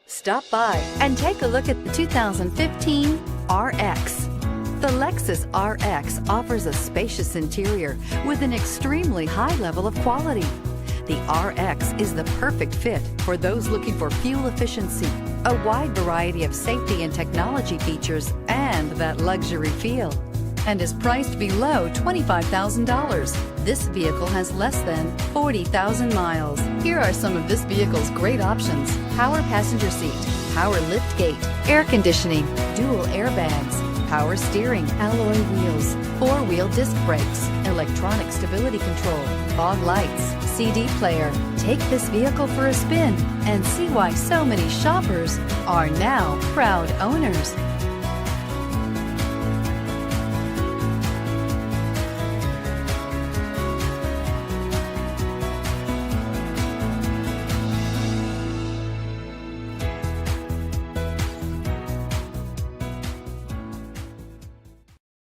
Stop by and take a look at the 2015 RX. The Lexus RX offers a spacious interior with an extremely high level of quality. The RX is the perfect fit for those looking for fuel efficiency, a wide variety of safety and technology features, and that luxury feel, and is priced below $25,000. This vehicle has less than 40,000 miles. Here are some of this vehicle's great options: power passenger seat, power lift gate, air conditioning, dual airbags, power steering, alloy wheels, four-wheel disc brakes, electronic stability control, fog lights, CD player. Take this vehicle for a spin and see why so many shoppers are now proud owners.